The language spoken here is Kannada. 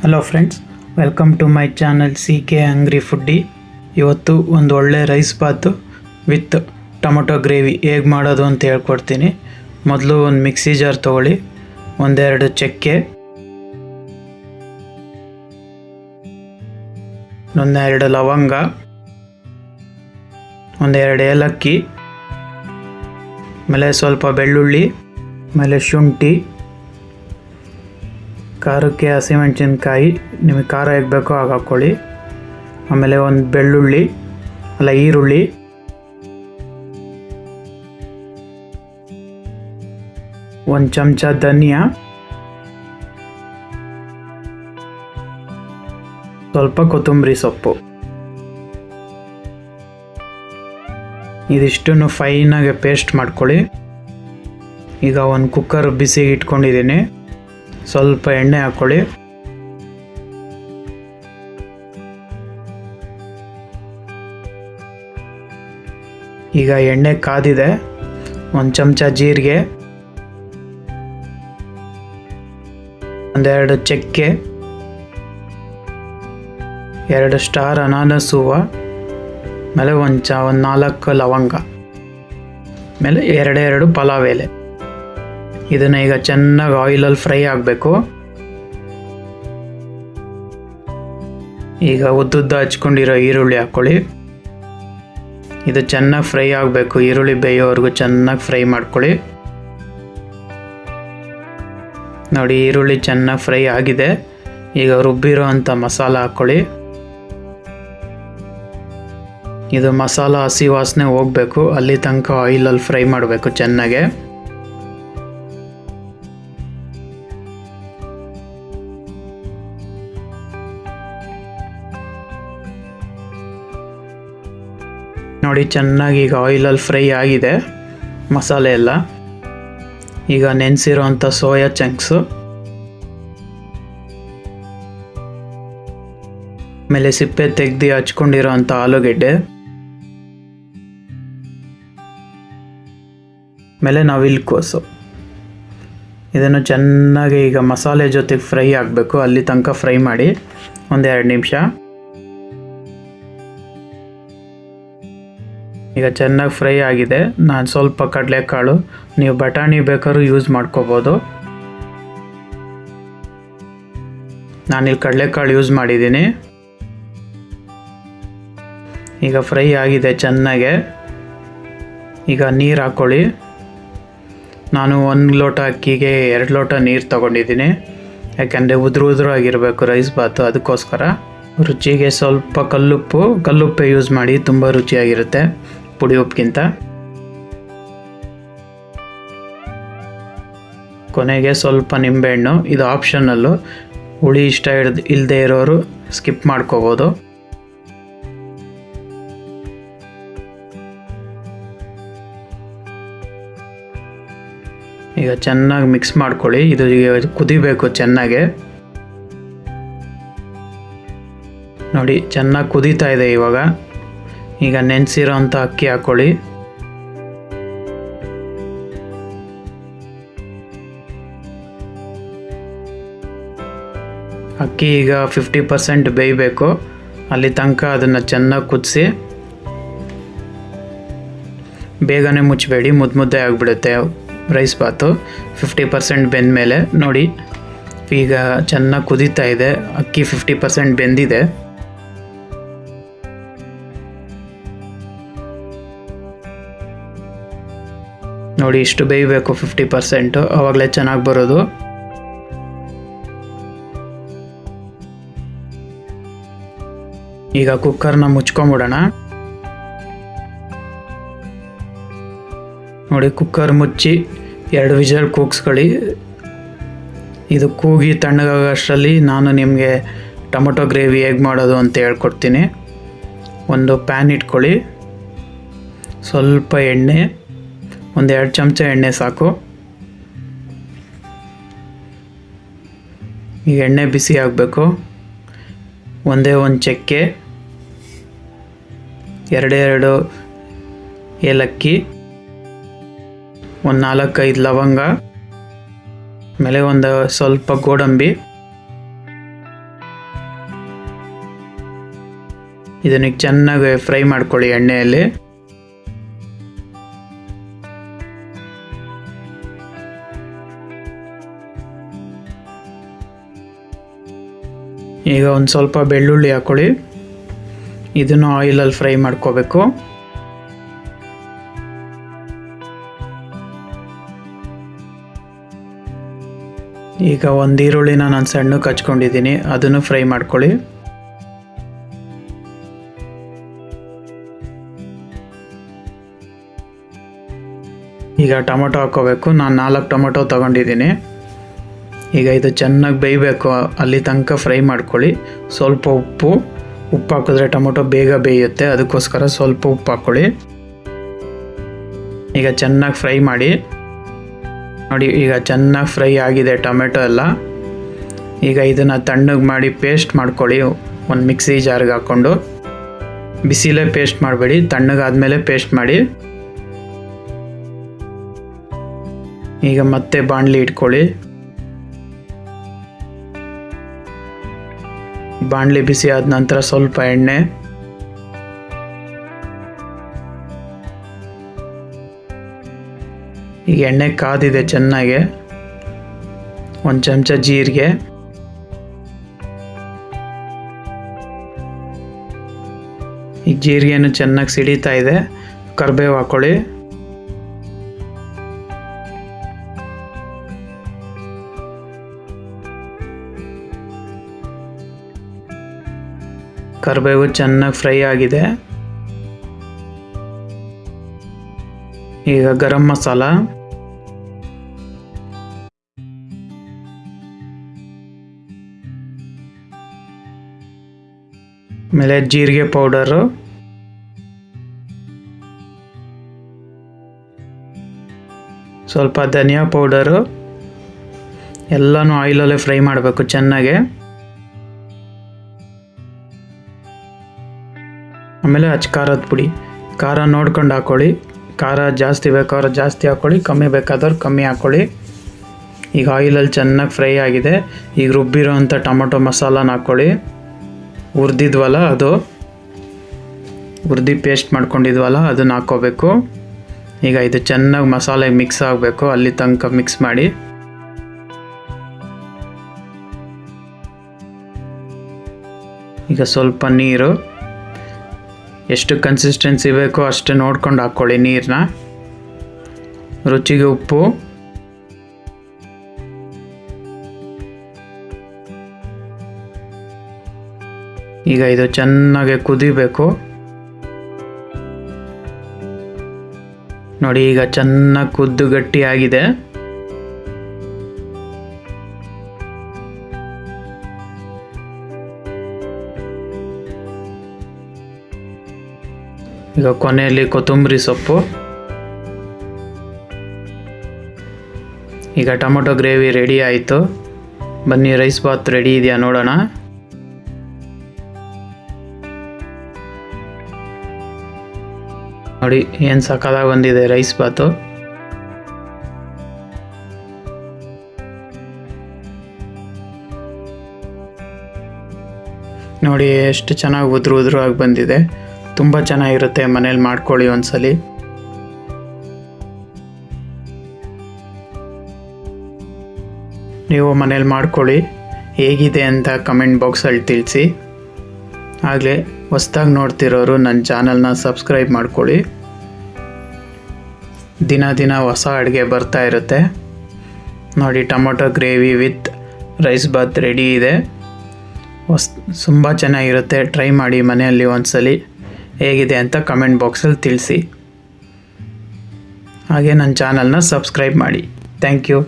Hello friends, welcome to my channel CK hungry foodie. ಇವತ್ತು ಒಂದು ಒಳ್ಳೆ rice bath with tomato gravy ಹೇಗೆ ಮಾಡೋದು ಅಂತ ಹೇಳ್ಕೊಡ್ತೀನಿ. ಮೊದಲು ಒಂದು ಮಿಕ್ಸಿ ಜಾರ್ ತೊಗೊಳ್ಳಿ, ಒಂದೆರಡು ಚಕ್ಕೆ, ಒಂದೆರಡು ಲವಂಗ, ಒಂದೆರಡು ಏಲಕ್ಕಿ, ಆಮೇಲೆ ಸ್ವಲ್ಪ ಬೆಳ್ಳುಳ್ಳಿ, ಆಮೇಲೆ ಶುಂಠಿ, ಖಾರಕ್ಕೆ ಹಸಿಮೆಣಸಿನ್ಕಾಯಿ, ನಿಮಗೆ ಖಾರ ಹೇಗೆ ಬೇಕೋ ಆಗ ಹಾಕ್ಕೊಳ್ಳಿ. ಆಮೇಲೆ ಒಂದು ಈರುಳ್ಳಿ, ಒಂದು ಚಮಚ ಧನಿಯಾ, ಸ್ವಲ್ಪ ಕೊತ್ತಂಬರಿ ಸೊಪ್ಪು. ಇದಿಷ್ಟನ್ನು ಫೈನಾಗಿ ಪೇಸ್ಟ್ ಮಾಡ್ಕೊಳ್ಳಿ. ಈಗ ಒಂದು ಕುಕ್ಕರ್ ಬಿಸಿಗೆ ಇಟ್ಕೊಂಡಿದ್ದೀನಿ. ಸ್ವಲ್ಪ ಎಣ್ಣೆ ಹಾಕ್ಕೊಳ್ಳಿ. ಈಗ ಎಣ್ಣೆ ಕಾದಿದೆ. ಒಂದು ಚಮಚ ಜೀರಿಗೆ, ಒಂದೆರಡು ಚಕ್ಕೆ, 2 ಸ್ಟಾರ್ ಅನಾನಸ್ ಹೂವು, ಆಮೇಲೆ ಒಂದು 4 ಲವಂಗ, ಆಮೇಲೆ 2 ಪಲಾವ್ ಎಲೆ. ಇದನ್ನು ಈಗ ಚೆನ್ನಾಗಿ ಆಯಿಲಲ್ಲಿ ಫ್ರೈ ಆಗಬೇಕು. ಈಗ ಉದ್ದುದ್ದ ಹಚ್ಕೊಂಡಿರೋ ಈರುಳ್ಳಿ ಹಾಕ್ಕೊಳ್ಳಿ. ಇದು ಚೆನ್ನಾಗಿ ಫ್ರೈ ಆಗಬೇಕು. ಈರುಳ್ಳಿ ಬೇಯೋವರೆಗೂ ಚೆನ್ನಾಗಿ ಫ್ರೈ ಮಾಡ್ಕೊಳ್ಳಿ. ನೋಡಿ, ಈರುಳ್ಳಿ ಚೆನ್ನಾಗಿ ಫ್ರೈ ಆಗಿದೆ. ಈಗ ರುಬ್ಬಿರೋ ಅಂಥ ಮಸಾಲ ಹಾಕ್ಕೊಳ್ಳಿ. ಇದು ಮಸಾಲ ಹಸಿ ವಾಸನೆ ಹೋಗಬೇಕು, ಅಲ್ಲಿ ತನಕ ಆಯಿಲಲ್ಲಿ ಫ್ರೈ ಮಾಡಬೇಕು ಚೆನ್ನಾಗೆ. ನೋಡಿ, ಚೆನ್ನಾಗಿ ಈಗ ಆಯಿಲಲ್ಲಿ ಫ್ರೈ ಆಗಿದೆ ಮಸಾಲೆ ಎಲ್ಲ. ಈಗ ನೆನೆಸಿರೋ ಅಂಥ ಸೋಯಾ ಚಂಕ್ಸು, ಆಮೇಲೆ ಸಿಪ್ಪೆ ತೆಗೆದು ಹಚ್ಕೊಂಡಿರೋ ಅಂಥ ಆಲೂಗೆಡ್ಡೆ, ಆಮೇಲೆ ನವಿಲುಕೋಸು. ಇದನ್ನು ಚೆನ್ನಾಗಿ ಈಗ ಮಸಾಲೆ ಜೊತೆಗೆ ಫ್ರೈ ಆಗಬೇಕು, ಅಲ್ಲಿ ತನಕ ಫ್ರೈ ಮಾಡಿ 1-2 ನಿಮಿಷ. ಈಗ ಚೆನ್ನಾಗಿ ಫ್ರೈ ಆಗಿದೆ. ನಾನು ಸ್ವಲ್ಪ ಕಡಲೆಕಾಳು, ನೀವು ಬಟಾಣಿ ಬೇಕಾದ್ರೂ ಯೂಸ್ ಮಾಡ್ಕೋಬೋದು. ನಾನಿಲ್ಲಿ ಕಡಲೆಕಾಳು ಯೂಸ್ ಮಾಡಿದ್ದೀನಿ. ಈಗ ಫ್ರೈ ಆಗಿದೆ ಚೆನ್ನಾಗೆ. ಈಗ ನೀರು ಹಾಕ್ಕೊಳ್ಳಿ. ನಾನು 1 ಲೋಟ ಅಕ್ಕಿಗೆ 2 ಲೋಟ ನೀರು ತೊಗೊಂಡಿದ್ದೀನಿ, ಯಾಕೆಂದರೆ ಉದುರು ಆಗಿರಬೇಕು ರೈಸ್ ಬಾತು, ಅದಕ್ಕೋಸ್ಕರ. ರುಚಿಗೆ ಸ್ವಲ್ಪ ಕಲ್ಲುಪ್ಪೆ ಯೂಸ್ ಮಾಡಿ, ತುಂಬ ರುಚಿಯಾಗಿರುತ್ತೆ ಪುಡಿ ಉಪ್ಪಿಗಿಂತ. ಕೊನೆಗೆ ಸ್ವಲ್ಪ ನಿಂಬೆಹಣ್ಣು. ಇದು ಆಪ್ಷನಲ್ಲು, ಹುಳಿ ಇಷ್ಟ ಇಲ್ಲದೆ ಇರೋರು ಸ್ಕಿಪ್ ಮಾಡ್ಕೋಬೋದು. ಈಗ ಚೆನ್ನಾಗಿ ಮಿಕ್ಸ್ ಮಾಡ್ಕೊಳ್ಳಿ. ಇದು ಕುದಿಬೇಕು ಚೆನ್ನಾಗೆ. ನೋಡಿ, ಚೆನ್ನಾಗಿ ಕುದೀತಾ ಇದೆ ಇವಾಗ. ಈಗ ನೆನೆಸಿರೋ ಅಂಥ ಅಕ್ಕಿ ಹಾಕ್ಕೊಳ್ಳಿ. ಅಕ್ಕಿ ಈಗ 50% ಬೇಯಬೇಕು, ಅಲ್ಲಿ ತನಕ ಅದನ್ನು ಚೆನ್ನಾಗಿ ಕುದಿಸಿ. ಬೇಗನೆ ಮುಚ್ಚಬೇಡಿ, ಮುದ್ದೆ ಆಗಿಬಿಡುತ್ತೆ ರೈಸ್ ಬಾತು 50% ಬೆಂದಮೇಲೆ. ನೋಡಿ, ಈಗ ಚೆನ್ನಾಗಿ ಕುದೀತಾ ಇದೆ, ಅಕ್ಕಿ 50% ಬೆಂದಿದೆ. ನೋಡಿ, ಇಷ್ಟು ಬೇಯಬೇಕು 50%, ಆವಾಗಲೇ ಚೆನ್ನಾಗಿ ಬರೋದು. ಈಗ ಕುಕ್ಕರ್ನ ಮುಚ್ಕೊಂಬಿಡೋಣ. ನೋಡಿ, ಕುಕ್ಕರ್ ಮುಚ್ಚಿ 2 ವಿಷಲ್ ಕೂಗಿಸ್ಕೊಳ್ಳಿ. ಇದು ಕೂಗಿ ತಣ್ಣಗಾಗೋಷ್ಟರಲ್ಲಿ ನಾನು ನಿಮಗೆ ಟೊಮೊಟೊ ಗ್ರೇವಿ ಹೇಗೆ ಮಾಡೋದು ಅಂತ ಹೇಳ್ಕೊಡ್ತೀನಿ. ಒಂದು ಪ್ಯಾನ್ ಇಟ್ಕೊಳ್ಳಿ, ಸ್ವಲ್ಪ ಎಣ್ಣೆ, 1-2 ಚಮಚ ಎಣ್ಣೆ ಸಾಕು. ಈಗ ಎಣ್ಣೆ ಬಿಸಿ ಆಗಬೇಕು. ಒಂದು ಚಕ್ಕೆ, 2 ಏಲಕ್ಕಿ, 4-5 ಲವಂಗ, ಆಮೇಲೆ ಒಂದು ಸ್ವಲ್ಪ ಗೋಡಂಬಿ, ಇದನ್ನ ಚೆನ್ನಾಗಿ ಫ್ರೈ ಮಾಡ್ಕೊಳ್ಳಿ ಎಣ್ಣೆಯಲ್ಲಿ. ಈಗ ಒಂದು ಸ್ವಲ್ಪ ಬೆಳ್ಳುಳ್ಳಿ ಹಾಕ್ಕೊಳ್ಳಿ. ಇದನ್ನು ಆಯಿಲಲ್ಲಿ ಫ್ರೈ ಮಾಡ್ಕೋಬೇಕು. ಈಗ ಒಂದು ಈರುಳ್ಳಿನ ನಾನು ಸಣ್ಣಕ್ಕೆ ಹಚ್ಕೊಂಡಿದ್ದೀನಿ, ಅದನ್ನು ಫ್ರೈ ಮಾಡ್ಕೊಳ್ಳಿ. ಈಗ ಟೊಮೊಟೊ ಹಾಕ್ಕೋಬೇಕು. ನಾನು 4 ಟೊಮೊಟೊ ತೊಗೊಂಡಿದ್ದೀನಿ. ಈಗ ಇದು ಚೆನ್ನಾಗಿ ಬೇಯಬೇಕು, ಅಲ್ಲಿ ತನಕ ಫ್ರೈ ಮಾಡ್ಕೊಳ್ಳಿ. ಸ್ವಲ್ಪ ಉಪ್ಪು ಹಾಕಿದ್ರೆ ಟೊಮೊಟೊ ಬೇಗ ಬೇಯುತ್ತೆ, ಅದಕ್ಕೋಸ್ಕರ ಸ್ವಲ್ಪ ಉಪ್ಪು ಹಾಕ್ಕೊಳ್ಳಿ. ಈಗ ಚೆನ್ನಾಗಿ ಫ್ರೈ ಮಾಡಿ. ನೋಡಿ, ಈಗ ಚೆನ್ನಾಗಿ ಫ್ರೈ ಆಗಿದೆ ಟೊಮೆಟೊ ಎಲ್ಲ. ಈಗ ಇದನ್ನು ತಣ್ಣಗೆ ಮಾಡಿ ಪೇಸ್ಟ್ ಮಾಡ್ಕೊಳ್ಳಿ ಒಂದು ಮಿಕ್ಸಿ ಜಾರ್ಗೆ ಹಾಕ್ಕೊಂಡು. ಬಿಸಿಲೇ ಪೇಸ್ಟ್ ಮಾಡಬೇಡಿ, ತಣ್ಣಗಾದ್ಮೇಲೆ ಪೇಸ್ಟ್ ಮಾಡಿ. ಈಗ ಮತ್ತೆ ಬಾಣಲಿ ಇಟ್ಕೊಳ್ಳಿ. ಬಾಣಲಿ ಬಿಸಿ ಆದ ನಂತರ ಸ್ವಲ್ಪ ಎಣ್ಣೆ, ಈಗ ಎಣ್ಣೆ ಕಾದಿದೆ ಚೆನ್ನಾಗಿ. 1 ಚಮಚ ಜೀರಿಗೆ, ಈಗ ಜೀರಿಗೆನೂ ಚೆನ್ನಾಗಿ ಸಿಡಿತಾ ಇದೆ. ಕರಿಬೇವು ಹಾಕ್ಕೊಳ್ಳಿ. ಕರಿಬೇವು ಚೆನ್ನಾಗಿ ಫ್ರೈ ಆಗಿದೆ. ಈಗ ಗರಂ ಮಸಾಲ, ಆಮೇಲೆ ಜೀರಿಗೆ ಪೌಡರು, ಸ್ವಲ್ಪ ಧನಿಯಾ ಪೌಡರು, ಎಲ್ಲನೂ ಆಯಿಲಲ್ಲೇ ಫ್ರೈ ಮಾಡಬೇಕು ಚೆನ್ನಾಗೆ. ಆಮೇಲೆ ಖಾರದ ಪುಡಿ, ಖಾರ ನೋಡ್ಕೊಂಡು ಹಾಕ್ಕೊಳ್ಳಿ. ಖಾರ ಜಾಸ್ತಿ ಬೇಕಾದ್ರೆ ಜಾಸ್ತಿ ಹಾಕ್ಕೊಳ್ಳಿ, ಕಮ್ಮಿ ಬೇಕಾದ್ರೆ ಕಮ್ಮಿ ಹಾಕ್ಕೊಳ್ಳಿ. ಈಗ ಆಯಿಲಲ್ಲಿ ಚೆನ್ನಾಗಿ ಫ್ರೈ ಆಗಿದೆ. ಈಗ ರುಬ್ಬಿರೋವಂಥ ಟೊಮೊಟೊ ಮಸಾಲಾನ ಹಾಕ್ಕೊಳ್ಳಿ. ಹುರಿದಿದ್ವಲ್ಲ, ಅದು ಹುರಿದು ಪೇಸ್ಟ್ ಮಾಡ್ಕೊಂಡಿದ್ವಲ್ಲ ಅದನ್ನು ಹಾಕ್ಕೋಬೇಕು. ಈಗ ಇದು ಚೆನ್ನಾಗಿ ಮಸಾಲೆ ಮಿಕ್ಸ್ ಆಗಬೇಕು, ಅಲ್ಲಿ ತನಕ ಮಿಕ್ಸ್ ಮಾಡಿ. ಈಗ ಸ್ವಲ್ಪ ನೀರು, ಎಷ್ಟು ಕನ್ಸಿಸ್ಟೆನ್ಸಿ ಬೇಕೋ ಅಷ್ಟು ನೋಡ್ಕೊಂಡು ಹಾಕ್ಕೊಳ್ಳಿ ನೀರನ್ನ. ರುಚಿಗೆ ಉಪ್ಪು, ಈಗ ಇದು ಚೆನ್ನಾಗಿ ಕುದಿಬೇಕು. ನೋಡಿ, ಈಗ ಚೆನ್ನಾಗಿ ಕುದ್ದು ಗಟ್ಟಿಯಾಗಿದೆ. ಈಗ ಕೊನೆಯಲ್ಲಿ ಕೊತ್ತಂಬರಿ ಸೊಪ್ಪು. ಈಗ ಟೊಮೊಟೊ ಗ್ರೇವಿ ರೆಡಿ ಆಯಿತು. ಬನ್ನಿ, ರೈಸ್ ಬಾತ್ ರೆಡಿ ಇದೆಯಾ ನೋಡೋಣ. ನೋಡಿ, ಏನು ಸಕ್ಕತ್ತಾಗಿ ಬಂದಿದೆ ರೈಸ್ ಬಾತು. ನೋಡಿ ಎಷ್ಟು ಚೆನ್ನಾಗಿ ಉದುರು ಆಗಿ ಬಂದಿದೆ. ತುಂಬ ಚೆನ್ನಾಗಿರುತ್ತೆ, ಮನೇಲಿ ಮಾಡ್ಕೊಳ್ಳಿ ಒಂದ್ಸಲಿ. ನೀವು ಮನೇಲಿ ಮಾಡ್ಕೊಳ್ಳಿ, ಹೇಗಿದೆ ಅಂತ ಕಮೆಂಟ್ ಬಾಕ್ಸಲ್ಲಿ ತಿಳಿಸಿ. ಆಗಲೇ ಹೊಸ್ದಾಗಿ ನೋಡ್ತಿರೋರು ನನ್ನ ಚಾನಲ್ನ ಸಬ್ಸ್ಕ್ರೈಬ್ ಮಾಡ್ಕೊಳ್ಳಿ. ದಿನ ಹೊಸ ಅಡುಗೆ ಬರ್ತಾ ಇರುತ್ತೆ. ನೋಡಿ, tomato gravy with rice bath ready ಇದೆ. ತುಂಬ ಚೆನ್ನಾಗಿರುತ್ತೆ. ಟ್ರೈ ಮಾಡಿ ಮನೆಯಲ್ಲಿ ಒಂದ್ಸಲಿ. ಹೇಗಿದೆ ಅಂತ ಕಮೆಂಟ್ ಬಾಕ್ಸಲ್ಲಿ ತಿಳಿಸಿ. ಹಾಗೆ ನನ್ನ ಚಾನಲ್ನ ಸಬ್ಸ್ಕ್ರೈಬ್ ಮಾಡಿ. Thank you.